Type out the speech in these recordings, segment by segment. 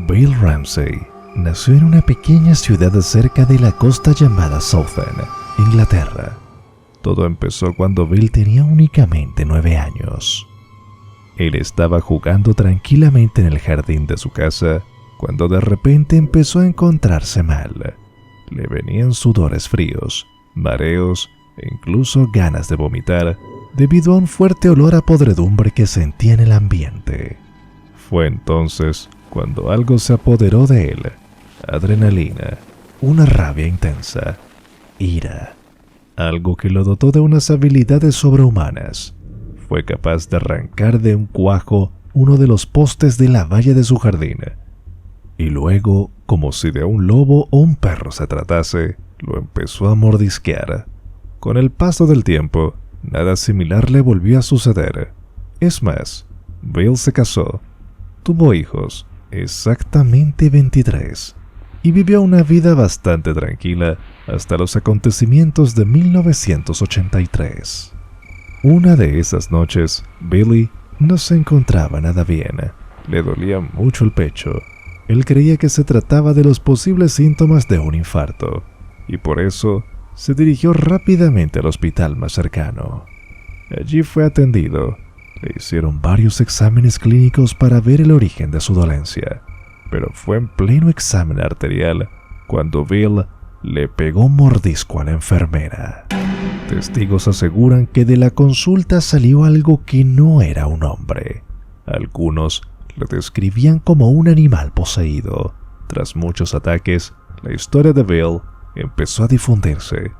Bill Ramsey nació en una pequeña ciudad cerca de la costa llamada Southend, Inglaterra. Todo empezó cuando Bill tenía únicamente 9 años. Él estaba jugando tranquilamente en el jardín de su casa cuando de repente empezó a encontrarse mal. Le venían sudores fríos, mareos e incluso ganas de vomitar debido a un fuerte olor a podredumbre que sentía en el ambiente. Fue entonces cuando algo se apoderó de él: adrenalina, una rabia intensa, ira, algo que lo dotó de unas habilidades sobrehumanas. Fue capaz de arrancar de un cuajo uno de los postes de la valla de su jardín, y luego, como si de un lobo o un perro se tratase, lo empezó a mordisquear. Con el paso del tiempo, nada similar le volvió a suceder. Es más, Bill se casó, tuvo hijos, exactamente 23, y vivió una vida bastante tranquila hasta los acontecimientos de 1983. Una de esas noches, Billy no se encontraba nada bien. Le dolía mucho el pecho. Él creía que se trataba de los posibles síntomas de un infarto, y por eso se dirigió rápidamente al hospital más cercano. Allí fue atendido. Le hicieron varios exámenes clínicos para ver el origen de su dolencia, pero fue en pleno examen arterial cuando Bill le pegó un mordisco a la enfermera. Testigos aseguran que de la consulta salió algo que no era un hombre. Algunos lo describían como un animal poseído. Tras muchos ataques, la historia de Bill empezó a difundirse,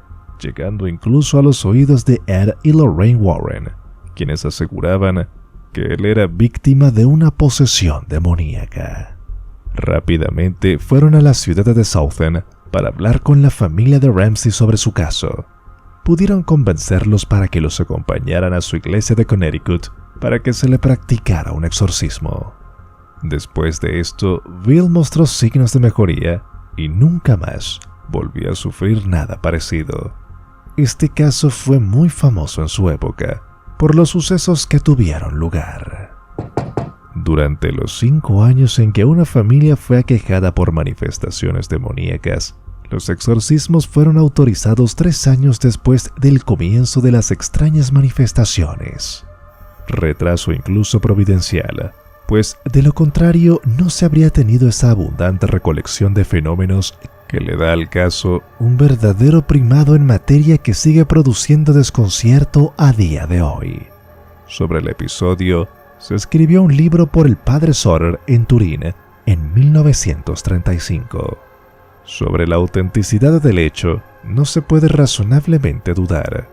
llegando incluso a los oídos de Ed y Lorraine Warren, quienes aseguraban que él era víctima de una posesión demoníaca. Rápidamente fueron a la ciudad de Southend para hablar con la familia de Ramsey sobre su caso. Pudieron convencerlos para que los acompañaran a su iglesia de Connecticut para que se le practicara un exorcismo. Después de esto, Bill mostró signos de mejoría y nunca más volvió a sufrir nada parecido. Este caso fue muy famoso en su época por los sucesos que tuvieron lugar. Durante los 5 años en que una familia fue aquejada por manifestaciones demoníacas, los exorcismos fueron autorizados 3 años después del comienzo de las extrañas manifestaciones. Retraso incluso providencial, pues de lo contrario no se habría tenido esa abundante recolección de fenómenos que le da al caso un verdadero primado en materia que sigue produciendo desconcierto a día de hoy. Sobre el episodio, se escribió un libro por el padre Soter en Turín en 1935. Sobre la autenticidad del hecho, no se puede razonablemente dudar.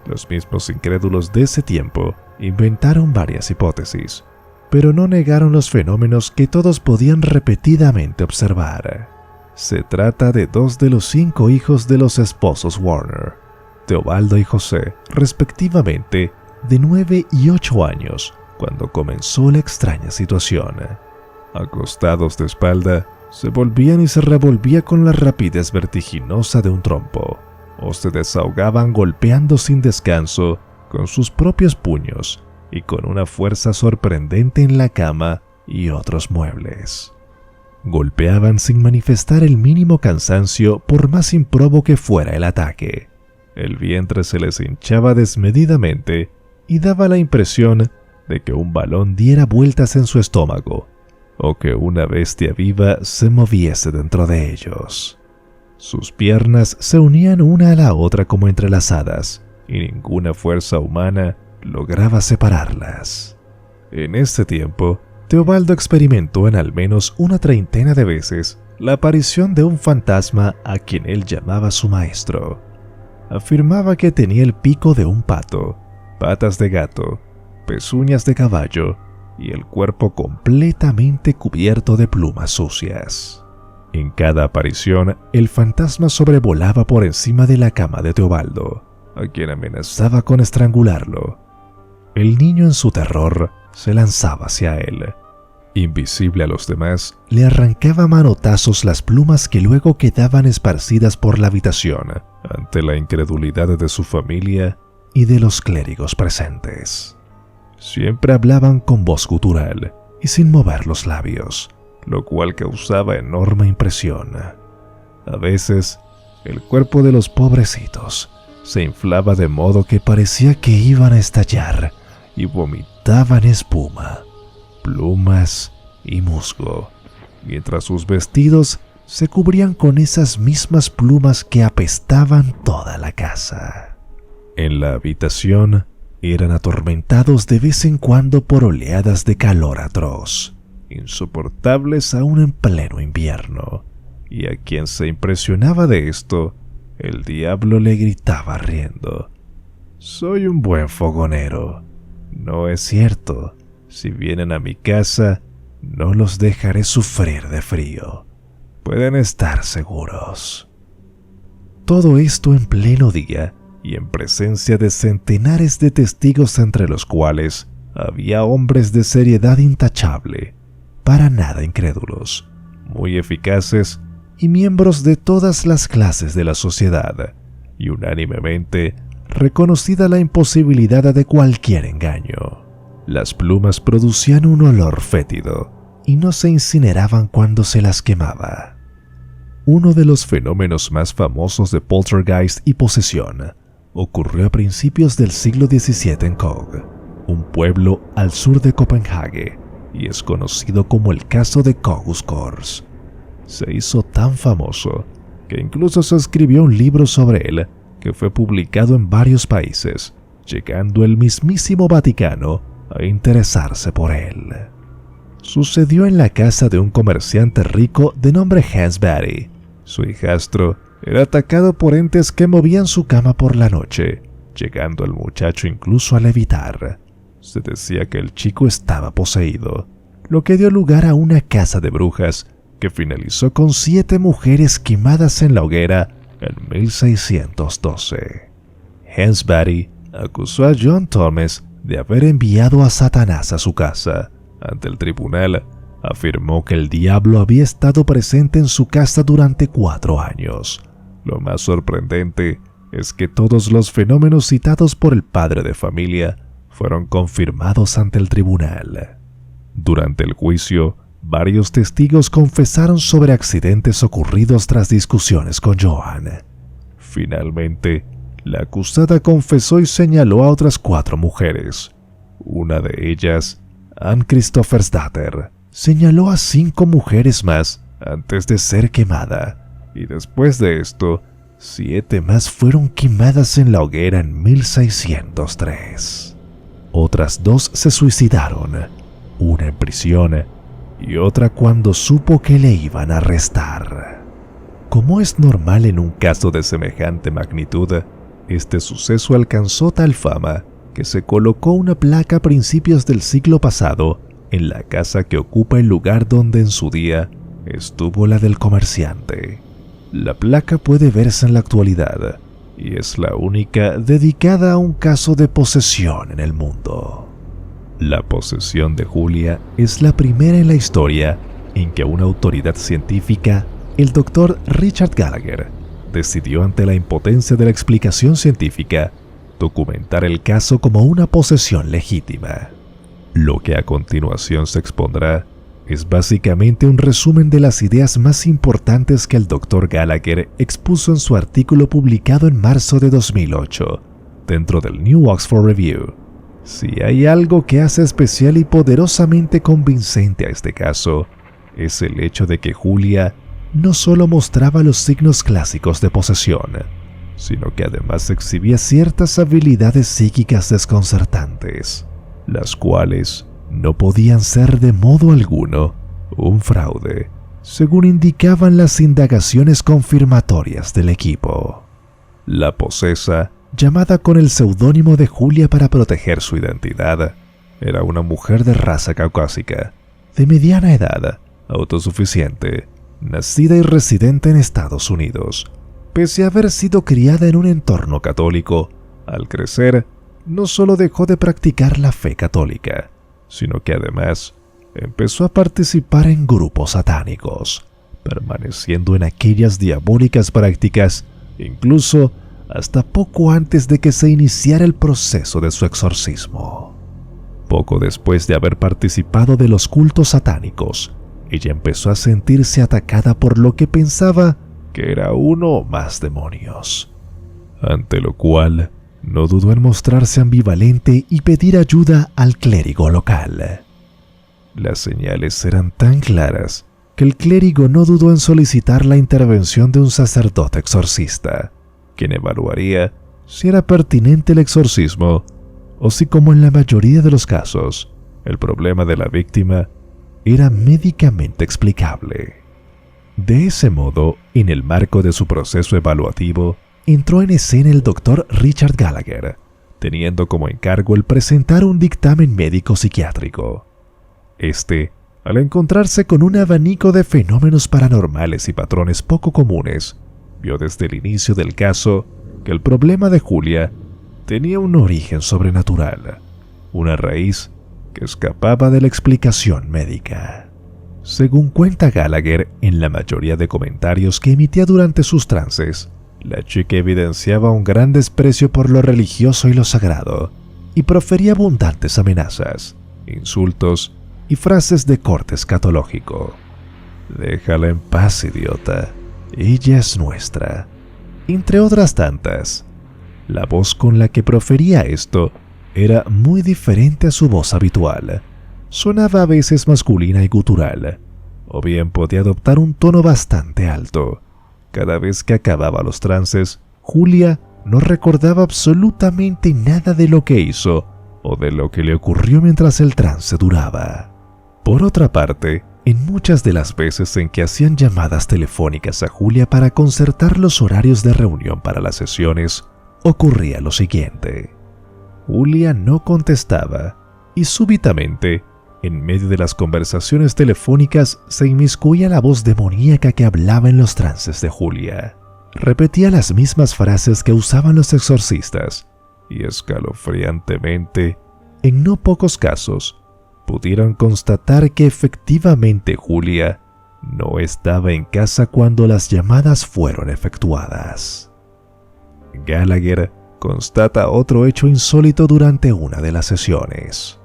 Los mismos incrédulos de ese tiempo inventaron varias hipótesis, pero no negaron los fenómenos que todos podían repetidamente observar. Se trata de 2 de los 5 hijos de los esposos Warner, Teobaldo y José, respectivamente, de 9 y 8 años, cuando comenzó la extraña situación. Acostados de espalda, se volvían y se revolvían con la rapidez vertiginosa de un trompo, o se desahogaban golpeando sin descanso con sus propios puños y con una fuerza sorprendente en la cama y otros muebles. Golpeaban sin manifestar el mínimo cansancio por más improbo que fuera el ataque. El vientre se les hinchaba desmedidamente y daba la impresión de que un balón diera vueltas en su estómago o que una bestia viva se moviese dentro de ellos. Sus piernas se unían una a la otra como entrelazadas y ninguna fuerza humana lograba separarlas. En este tiempo, Teobaldo experimentó en al menos una 30 de veces la aparición de un fantasma a quien él llamaba su maestro. Afirmaba que tenía el pico de un pato, patas de gato, pezuñas de caballo y el cuerpo completamente cubierto de plumas sucias. En cada aparición, el fantasma sobrevolaba por encima de la cama de Teobaldo, a quien amenazaba con estrangularlo. El niño en su terror se lanzaba hacia él. Invisible a los demás, le arrancaba a manotazos las plumas que luego quedaban esparcidas por la habitación, ante la incredulidad de su familia y de los clérigos presentes. Siempre hablaban con voz gutural y sin mover los labios, lo cual causaba enorme impresión. A veces, el cuerpo de los pobrecitos se inflaba de modo que parecía que iban a estallar y vomitaban espuma, plumas y musgo, mientras sus vestidos se cubrían con esas mismas plumas que apestaban toda la casa. En la habitación eran atormentados de vez en cuando por oleadas de calor atroz, insoportables aún en pleno invierno, y a quien se impresionaba de esto, el diablo le gritaba riendo: «Soy un buen fogonero. No es cierto. Si vienen a mi casa, no los dejaré sufrir de frío. Pueden estar seguros». Todo esto en pleno día y en presencia de centenares de testigos, entre los cuales había hombres de seriedad intachable, para nada incrédulos, muy eficaces y miembros de todas las clases de la sociedad, y unánimemente reconocida la imposibilidad de cualquier engaño. Las plumas producían un olor fétido y no se incineraban cuando se las quemaba. Uno de los fenómenos más famosos de poltergeist y posesión ocurrió a principios del siglo XVII en Kog, un pueblo al sur de Copenhague, y es conocido como el caso de Kogus Kors. Se hizo tan famoso que incluso se escribió un libro sobre él que fue publicado en varios países, llegando el mismísimo Vaticano a interesarse por él. Sucedió en la casa de un comerciante rico de nombre Hans Batty. Su hijastro era atacado por entes que movían su cama por la noche, llegando el muchacho incluso a levitar. Se decía que el chico estaba poseído, lo que dio lugar a una caza de brujas que finalizó con 7 mujeres quemadas en la hoguera en 1612. Hans Batty acusó a John Thomas de haber enviado a Satanás a su casa. Ante el tribunal, afirmó que el diablo había estado presente en su casa durante 4 años. Lo más sorprendente es que todos los fenómenos citados por el padre de familia fueron confirmados ante el tribunal. Durante el juicio, varios testigos confesaron sobre accidentes ocurridos tras discusiones con Johan. Finalmente, la acusada confesó y señaló a otras 4 mujeres. Una de ellas, Ann Christophersdatter, señaló a 5 mujeres más antes de ser quemada, y después de esto, 7 más fueron quemadas en la hoguera en 1603. Otras 2 se suicidaron, una en prisión y otra cuando supo que le iban a arrestar. Como es normal en un caso de semejante magnitud, este suceso alcanzó tal fama que se colocó una placa a principios del siglo pasado en la casa que ocupa el lugar donde en su día estuvo la del comerciante. La placa puede verse en la actualidad y es la única dedicada a un caso de posesión en el mundo. La posesión de Julia es la primera en la historia en que una autoridad científica, el Dr. Richard Gallagher, decidió ante la impotencia de la explicación científica documentar el caso como una posesión legítima. Lo que a continuación se expondrá es básicamente un resumen de las ideas más importantes que el Dr. Gallagher expuso en su artículo publicado en marzo de 2008, dentro del New Oxford Review. Si hay algo que hace especial y poderosamente convincente a este caso, es el hecho de que Julia no solo mostraba los signos clásicos de posesión, sino que además exhibía ciertas habilidades psíquicas desconcertantes, las cuales no podían ser de modo alguno un fraude, según indicaban las indagaciones confirmatorias del equipo. La posesa, llamada con el seudónimo de Julia para proteger su identidad, era una mujer de raza caucásica, de mediana edad, autosuficiente, nacida y residente en Estados Unidos. Pese a haber sido criada en un entorno católico, al crecer, no solo dejó de practicar la fe católica, sino que además empezó a participar en grupos satánicos, permaneciendo en aquellas diabólicas prácticas, incluso hasta poco antes de que se iniciara el proceso de su exorcismo. Poco después de haber participado de los cultos satánicos, ella empezó a sentirse atacada por lo que pensaba que era uno o más demonios, ante lo cual no dudó en mostrarse ambivalente y pedir ayuda al clérigo local. Las señales eran tan claras que el clérigo no dudó en solicitar la intervención de un sacerdote exorcista, quien evaluaría si era pertinente el exorcismo o si, como en la mayoría de los casos, el problema de la víctima era médicamente explicable. De ese modo, en el marco de su proceso evaluativo, entró en escena el Dr. Richard Gallagher, teniendo como encargo el presentar un dictamen médico psiquiátrico. Al encontrarse con un abanico de fenómenos paranormales y patrones poco comunes, vio desde el inicio del caso que el problema de Julia tenía un origen sobrenatural, una raíz que escapaba de la explicación médica. Según cuenta Gallagher, en la mayoría de comentarios que emitía durante sus trances, la chica evidenciaba un gran desprecio por lo religioso y lo sagrado, y profería abundantes amenazas, insultos y frases de corte escatológico. «Déjala en paz, idiota. Ella es nuestra», entre otras tantas. La voz con la que profería esto era muy diferente a su voz habitual. Sonaba a veces masculina y gutural, o bien podía adoptar un tono bastante alto. Cada vez que acababa los trances, Julia no recordaba absolutamente nada de lo que hizo o de lo que le ocurrió mientras el trance duraba. Por otra parte, en muchas de las veces en que hacían llamadas telefónicas a Julia para concertar los horarios de reunión para las sesiones, ocurría lo siguiente. Julia no contestaba y súbitamente, en medio de las conversaciones telefónicas, se inmiscuía la voz demoníaca que hablaba en los trances de Julia. Repetía las mismas frases que usaban los exorcistas y escalofriantemente, en no pocos casos, pudieron constatar que efectivamente Julia no estaba en casa cuando las llamadas fueron efectuadas. Gallagher constata otro hecho insólito durante una de las sesiones.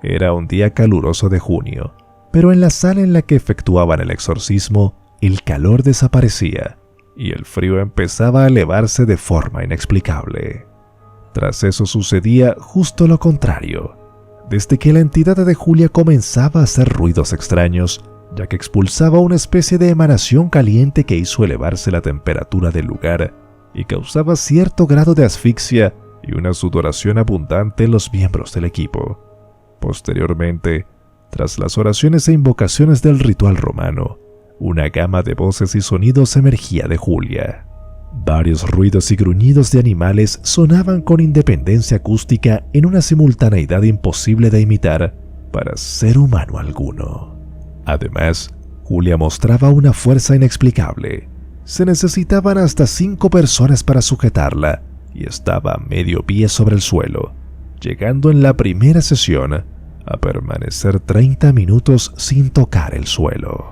Era un día caluroso de junio, pero en la sala en la que efectuaban el exorcismo, el calor desaparecía y el frío empezaba a elevarse de forma inexplicable. Tras eso sucedía justo lo contrario. Desde que la entidad de Julia comenzaba a hacer ruidos extraños, ya que expulsaba una especie de emanación caliente que hizo elevarse la temperatura del lugar y causaba cierto grado de asfixia y una sudoración abundante en los miembros del equipo. Posteriormente, tras las oraciones e invocaciones del ritual romano, una gama de voces y sonidos emergía de Julia. Varios ruidos y gruñidos de animales sonaban con independencia acústica en una simultaneidad imposible de imitar para ser humano alguno. Además, Julia mostraba una fuerza inexplicable. Se necesitaban hasta 5 personas para sujetarla y estaba a medio pie sobre el suelo, llegando en la primera sesión a permanecer 30 minutos sin tocar el suelo.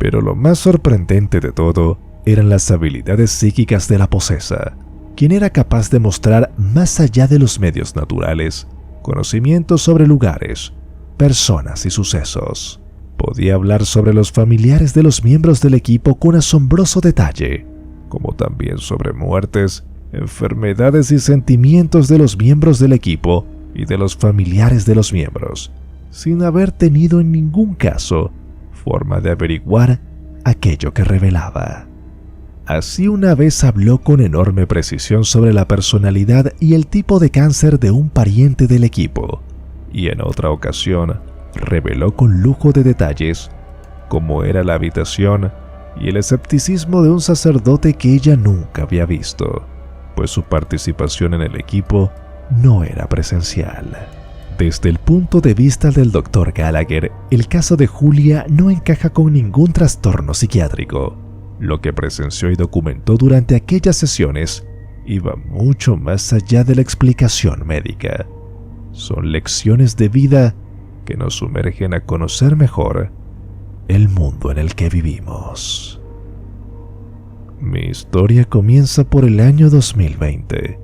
Pero lo más sorprendente de todo eran las habilidades psíquicas de la posesa, quien era capaz de mostrar, más allá de los medios naturales, conocimientos sobre lugares, personas y sucesos. Podía hablar sobre los familiares de los miembros del equipo con asombroso detalle, como también sobre muertes, enfermedades y sentimientos de los miembros del equipo y de los familiares de los miembros, sin haber tenido en ningún caso forma de averiguar aquello que revelaba. Así, una vez habló con enorme precisión sobre la personalidad y el tipo de cáncer de un pariente del equipo, y en otra ocasión reveló con lujo de detalles cómo era la habitación y el escepticismo de un sacerdote que ella nunca había visto, pues su participación en el equipo no era presencial. Desde el punto de vista del Dr. Gallagher, el caso de Julia no encaja con ningún trastorno psiquiátrico. Lo que presenció y documentó durante aquellas sesiones iba mucho más allá de la explicación médica. Son lecciones de vida que nos sumergen a conocer mejor el mundo en el que vivimos. Mi historia comienza por el año 2020.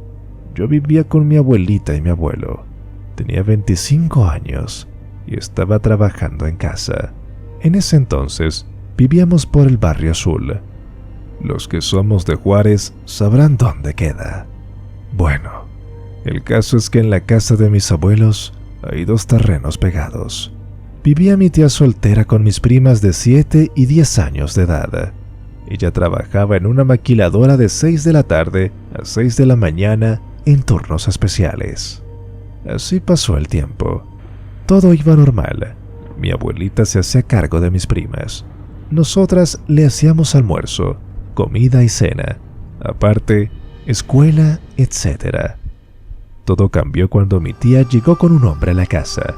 Yo vivía con mi abuelita y mi abuelo. Tenía 25 años y estaba trabajando en casa. En ese entonces vivíamos por el Barrio Azul. Los que somos de Juárez sabrán dónde queda. Bueno, el caso es que en la casa de mis abuelos hay 2 terrenos pegados. Vivía mi tía soltera con mis primas de 7 y 10 años de edad. Ella trabajaba en una maquiladora de 6 de la tarde a 6 de la mañana en turnos especiales. Así pasó el tiempo. Todo iba normal. Mi abuelita se hacía cargo de mis primas. Nosotras le hacíamos almuerzo, comida y cena, aparte, escuela, etc. Todo cambió cuando mi tía llegó con un hombre a la casa.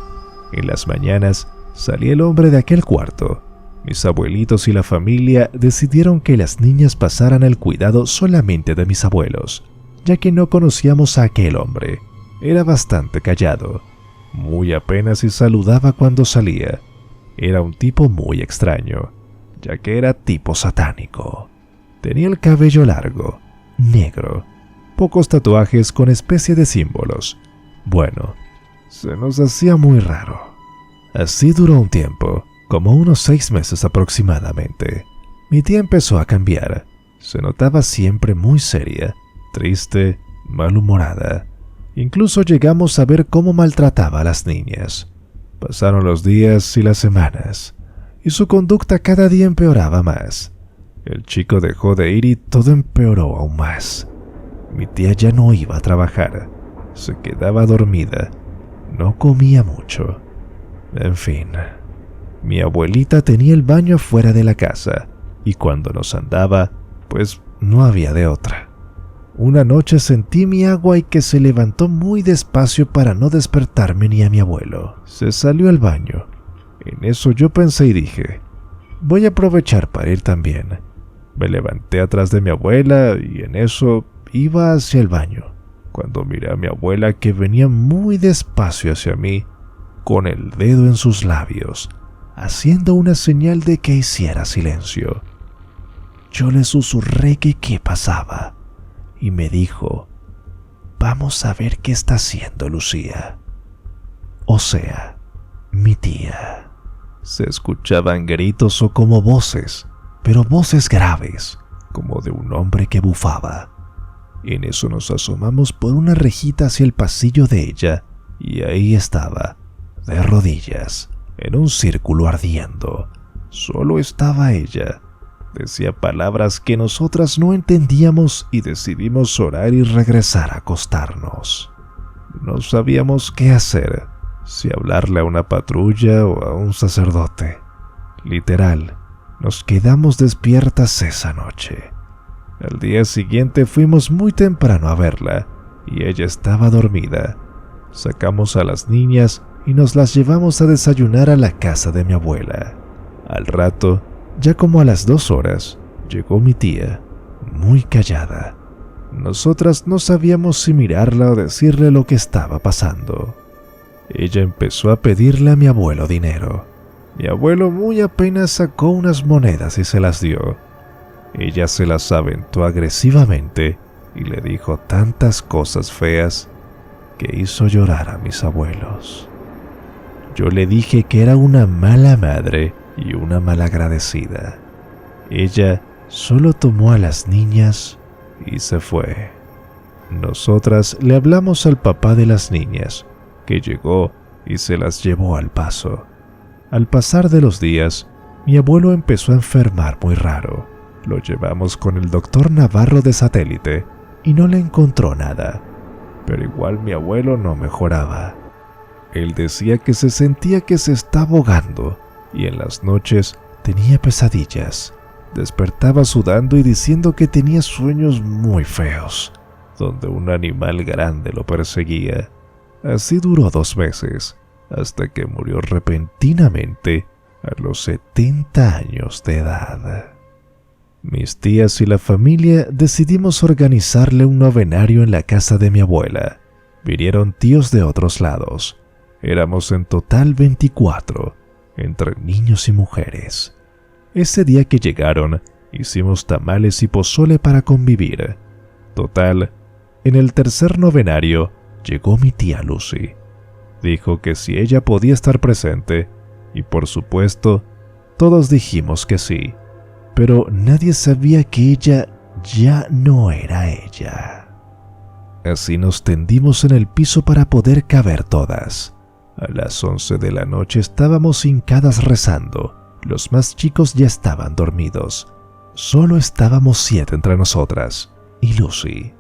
En las mañanas salía el hombre de aquel cuarto. Mis abuelitos y la familia decidieron que las niñas pasaran el cuidado solamente de mis abuelos, ya que no conocíamos a aquel hombre. Era bastante callado, muy apenas y saludaba cuando salía. Era un tipo muy extraño, ya que era tipo satánico. Tenía el cabello largo, negro, pocos tatuajes con especie de símbolos. Bueno, se nos hacía muy raro. Así duró un tiempo, como unos 6 meses aproximadamente. Mi tía empezó a cambiar. Se notaba siempre muy seria, triste, malhumorada. Incluso llegamos a ver cómo maltrataba a las niñas. Pasaron los días y las semanas, y su conducta cada día empeoraba más. El chico dejó de ir y todo empeoró aún más. Mi tía ya no iba a trabajar, se quedaba dormida, no comía mucho. En fin, mi abuelita tenía el baño afuera de la casa, y cuando nos andaba, pues no había de otra. Una noche sentí mi agua y que se levantó muy despacio para no despertarme ni a mi abuelo. Se salió al baño. En eso yo pensé y dije, voy a aprovechar para ir también. Me levanté atrás de mi abuela y en eso iba hacia el baño, cuando miré a mi abuela que venía muy despacio hacia mí, con el dedo en sus labios, haciendo una señal de que hiciera silencio. Yo le susurré que qué pasaba, y me dijo, vamos a ver qué está haciendo Lucía. O sea, mi tía. Se escuchaban gritos o como voces, pero voces graves, como de un hombre que bufaba. En eso nos asomamos por una rejita hacia el pasillo de ella, y ahí estaba, de rodillas, en un círculo ardiendo. Solo estaba ella. Decía palabras que nosotras no entendíamos y decidimos orar y regresar a acostarnos. No sabíamos qué hacer, si hablarle a una patrulla o a un sacerdote. Literal, nos quedamos despiertas esa noche. Al día siguiente fuimos muy temprano a verla y ella estaba dormida. Sacamos a las niñas y nos las llevamos a desayunar a la casa de mi abuela. Al rato, ya como a las 2 horas, llegó mi tía, muy callada. Nosotras no sabíamos si mirarla o decirle lo que estaba pasando. Ella empezó a pedirle a mi abuelo dinero. Mi abuelo muy apenas sacó unas monedas y se las dio. Ella se las aventó agresivamente y le dijo tantas cosas feas que hizo llorar a mis abuelos. Yo le dije que era una mala madre y una malagradecida. Ella solo tomó a las niñas y se fue. Nosotras le hablamos al papá de las niñas, que llegó y se las llevó al paso. Al pasar de los días, mi abuelo empezó a enfermar muy raro. Lo llevamos con el doctor Navarro de Satélite y no le encontró nada. Pero igual mi abuelo no mejoraba. Él decía que se sentía que se estaba ahogando y en las noches tenía pesadillas. Despertaba sudando y diciendo que tenía sueños muy feos, donde un animal grande lo perseguía. Así duró 2 meses, hasta que murió repentinamente a los 70 años de edad. Mis tías y la familia decidimos organizarle un novenario en la casa de mi abuela. Vinieron tíos de otros lados. Éramos en total 24, entre niños y mujeres. Ese día que llegaron, hicimos tamales y pozole para convivir. Total, en el tercer novenario llegó mi tía Lucy. Dijo que si ella podía estar presente, y por supuesto, Todos dijimos que sí, pero nadie sabía que ella ya no era ella. Así nos tendimos en el piso para poder caber todas. A las 11 de la noche estábamos hincadas rezando. Los más chicos ya estaban dormidos. Solo estábamos 7 entre nosotras y Lucy.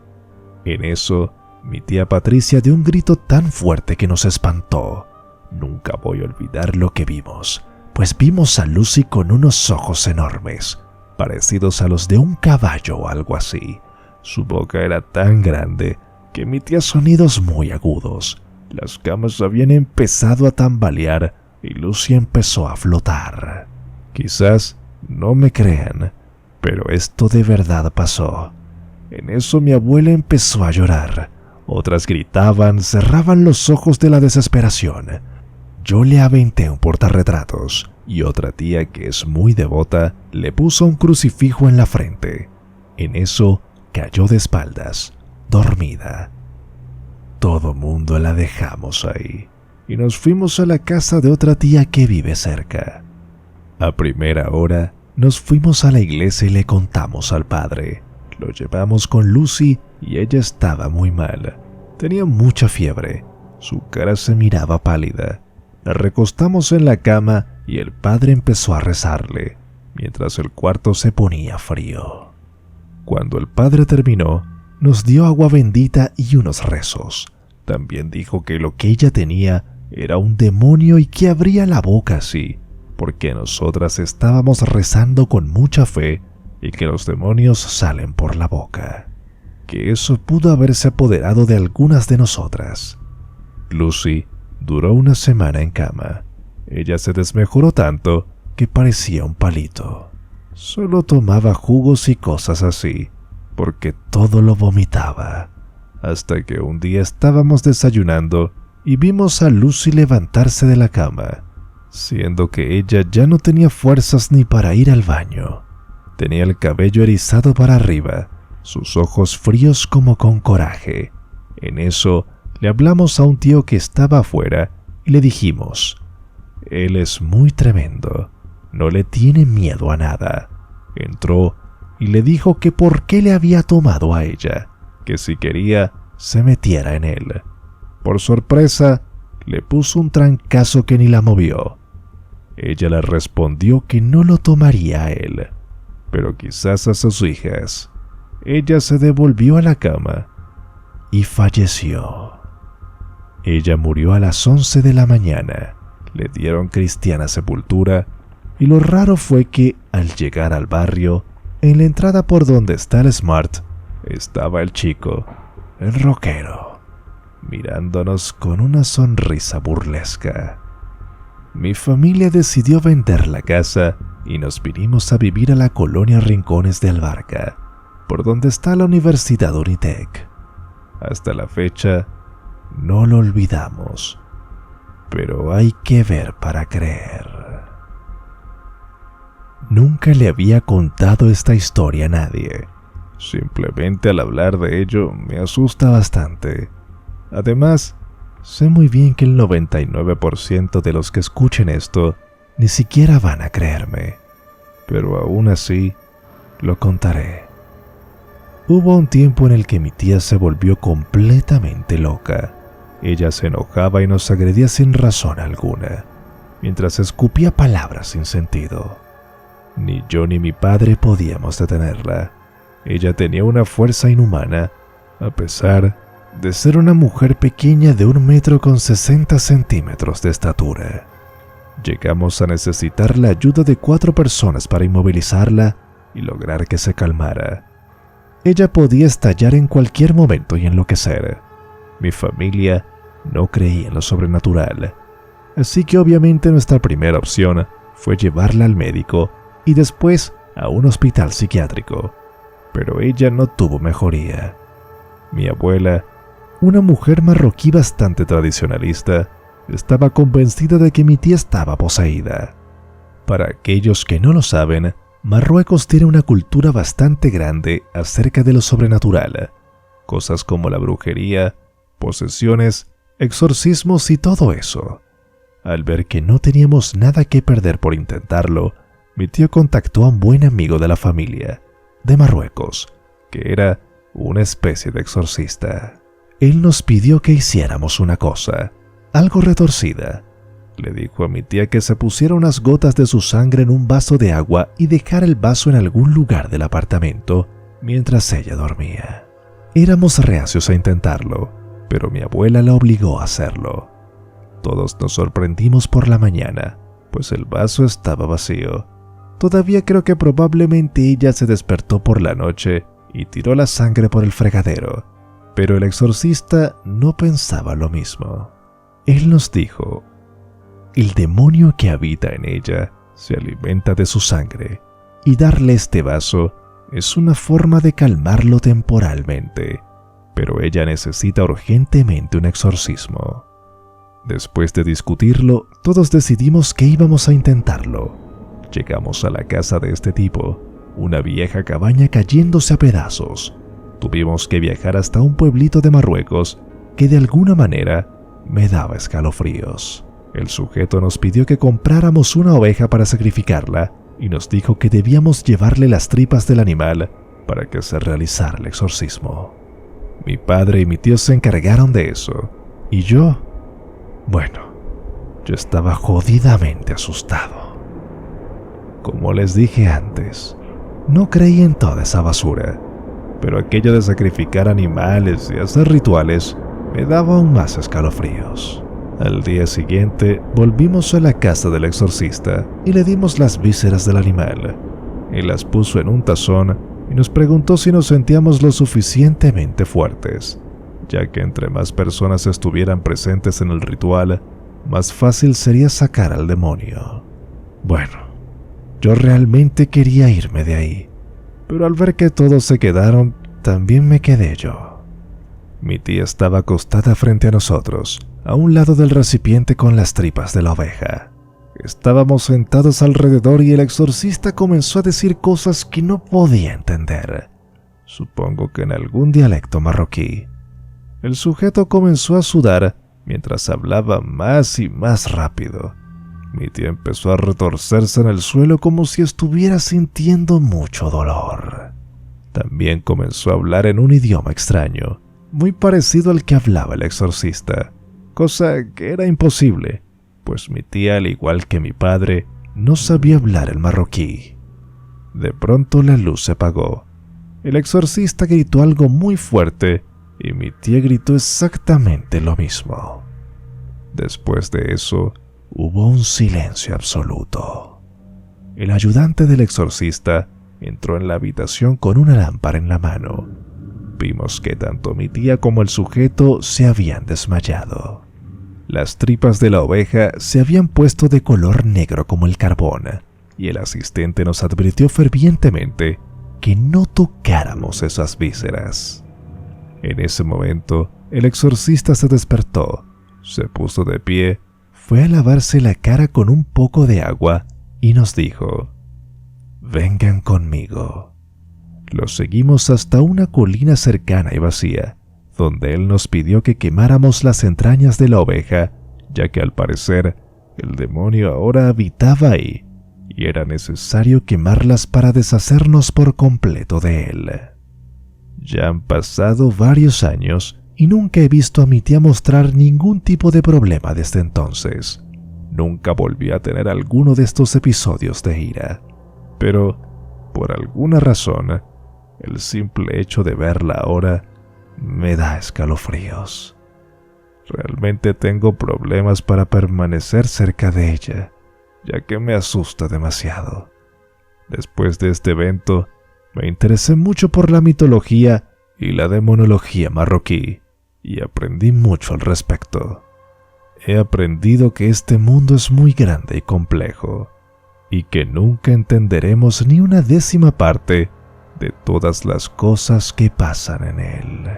En eso, mi tía Patricia dio un grito tan fuerte que nos espantó. Nunca voy a olvidar lo que vimos, pues vimos a Lucy con unos ojos enormes, parecidos a los de un caballo o algo así. Su boca era tan grande que emitía sonidos muy agudos. Las camas habían empezado a tambalear y Lucy empezó a flotar. Quizás no me crean, pero esto de verdad pasó. En eso mi abuela empezó a llorar. Otras gritaban, cerraban los ojos de la desesperación. Yo le aventé un portarretratos y otra tía, que es muy devota, le puso un crucifijo en la frente. En eso cayó de espaldas, dormida. Todo mundo la dejamos ahí y nos fuimos a la casa de otra tía que vive cerca. A primera hora nos fuimos a la iglesia y le contamos al padre. Lo llevamos con Lucy y ella estaba muy mal. Tenía mucha fiebre. Su cara se miraba pálida. La recostamos en la cama y el padre empezó a rezarle, mientras el cuarto se ponía frío. Cuando el padre terminó, nos dio agua bendita y unos rezos. También dijo que lo que ella tenía era un demonio y que abría la boca así, porque nosotras estábamos rezando con mucha fe y que los demonios salen por la boca. Que eso pudo haberse apoderado de algunas de nosotras. Lucy duró una semana en cama. Ella se desmejoró tanto que parecía un palito. Solo tomaba jugos y cosas así, porque todo lo vomitaba. Hasta que un día estábamos desayunando y vimos a Lucy levantarse de la cama, siendo que ella ya no tenía fuerzas ni para ir al baño. Tenía el cabello erizado para arriba, sus ojos fríos como con coraje. En eso le hablamos a un tío que estaba afuera y le dijimos: «Él es muy tremendo, no le tiene miedo a nada». Entró y le dijo que por qué le había tomado a ella, que si quería se metiera en él. Por sorpresa, le puso un trancazo que ni la movió. Ella le respondió que no lo tomaría a él, pero quizás a sus hijas. Ella se devolvió a la cama y falleció. Ella murió a las 11 de la mañana. Le dieron cristiana sepultura y lo raro fue que, al llegar al barrio, en la entrada por donde está el Smart, estaba el chico, el rockero, mirándonos con una sonrisa burlesca. Mi familia decidió vender la casa y nos vinimos a vivir a la colonia Rincones de Albarca, por donde está la Universidad Unitec. Hasta la fecha, no lo olvidamos, pero hay que ver para creer. Nunca le había contado esta historia a nadie. Simplemente al hablar de ello me asusta bastante. Además, sé muy bien que el 99% de los que escuchen esto ni siquiera van a creerme, pero aún así lo contaré. Hubo un tiempo en el que mi tía se volvió completamente loca. Ella se enojaba y nos agredía sin razón alguna, mientras escupía palabras sin sentido. Ni yo ni mi padre podíamos detenerla. Ella tenía una fuerza inhumana, a pesar de ser una mujer pequeña de 1,60 m de estatura. Llegamos a necesitar la ayuda de 4 personas para inmovilizarla y lograr que se calmara. Ella podía estallar en cualquier momento y enloquecer. Mi familia no creía en lo sobrenatural, así que obviamente nuestra primera opción fue llevarla al médico y después a un hospital psiquiátrico, pero ella no tuvo mejoría. Mi abuela, una mujer marroquí bastante tradicionalista, estaba convencida de que mi tía estaba poseída. Para aquellos que no lo saben, Marruecos tiene una cultura bastante grande acerca de lo sobrenatural, cosas como la brujería, posesiones, exorcismos y todo eso. Al ver que no teníamos nada que perder por intentarlo, mi tío contactó a un buen amigo de la familia, de Marruecos, que era una especie de exorcista. Él nos pidió que hiciéramos una cosa, algo retorcida. Le dijo a mi tía que se pusiera unas gotas de su sangre en un vaso de agua y dejara el vaso en algún lugar del apartamento mientras ella dormía. Éramos reacios a intentarlo, pero mi abuela la obligó a hacerlo. Todos nos sorprendimos por la mañana, pues el vaso estaba vacío. Todavía creo que probablemente ella se despertó por la noche y tiró la sangre por el fregadero, pero el exorcista no pensaba lo mismo. Él nos dijo: el demonio que habita en ella se alimenta de su sangre, y darle este vaso es una forma de calmarlo temporalmente, pero ella necesita urgentemente un exorcismo. Después de discutirlo, todos decidimos que íbamos a intentarlo. Llegamos a la casa de este tipo, una vieja cabaña cayéndose a pedazos. Tuvimos que viajar hasta un pueblito de Marruecos que de alguna manera me daba escalofríos. El sujeto nos pidió que compráramos una oveja para sacrificarla y nos dijo que debíamos llevarle las tripas del animal para que se realizara el exorcismo. Mi padre y mi tío se encargaron de eso, y yo estaba jodidamente asustado. Como les dije antes, no creí en toda esa basura, pero aquello de sacrificar animales y hacer rituales me daba aún más escalofríos. Al día siguiente volvimos a la casa del exorcista y le dimos las vísceras del animal. Él las puso en un tazón y nos preguntó si nos sentíamos lo suficientemente fuertes, ya que entre más personas estuvieran presentes en el ritual, más fácil sería sacar al demonio. Yo realmente quería irme de ahí, pero al ver que todos se quedaron, también me quedé yo. Mi tía estaba acostada frente a nosotros, a un lado del recipiente con las tripas de la oveja. Estábamos sentados alrededor y el exorcista comenzó a decir cosas que no podía entender. Supongo que en algún dialecto marroquí. El sujeto comenzó a sudar mientras hablaba más y más rápido. Mi tía empezó a retorcerse en el suelo como si estuviera sintiendo mucho dolor. También comenzó a hablar en un idioma extraño, muy parecido al que hablaba el exorcista, cosa que era imposible, pues mi tía, al igual que mi padre, no sabía hablar el marroquí. De pronto la luz se apagó. El exorcista gritó algo muy fuerte y mi tía gritó exactamente lo mismo. Después de eso, hubo un silencio absoluto. El ayudante del exorcista entró en la habitación con una lámpara en la mano. Vimos que tanto mi tía como el sujeto se habían desmayado. Las tripas de la oveja se habían puesto de color negro como el carbón, y el asistente nos advirtió fervientemente que no tocáramos esas vísceras. En ese momento, el exorcista se despertó, se puso de pie, fue a lavarse la cara con un poco de agua y nos dijo: «Vengan conmigo». Lo seguimos hasta una colina cercana y vacía, donde él nos pidió que quemáramos las entrañas de la oveja, ya que al parecer el demonio ahora habitaba ahí y era necesario quemarlas para deshacernos por completo de él. Ya han pasado varios años y nunca he visto a mi tía mostrar ningún tipo de problema desde entonces. Nunca volví a tener alguno de estos episodios de ira, pero por alguna razón, el simple hecho de verla ahora me da escalofríos. Realmente tengo problemas para permanecer cerca de ella, ya que me asusta demasiado. Después de este evento, me interesé mucho por la mitología y la demonología marroquí, y aprendí mucho al respecto. He aprendido que este mundo es muy grande y complejo, y que nunca entenderemos ni una décima parte de todas las cosas que pasan en él.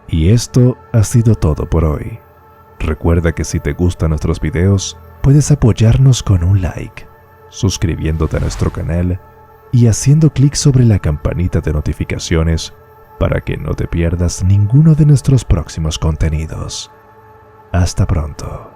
Y esto ha sido todo por hoy. Recuerda que si te gustan nuestros videos, puedes apoyarnos con un like, suscribiéndote a nuestro canal y haciendo clic sobre la campanita de notificaciones para que no te pierdas ninguno de nuestros próximos contenidos. Hasta pronto.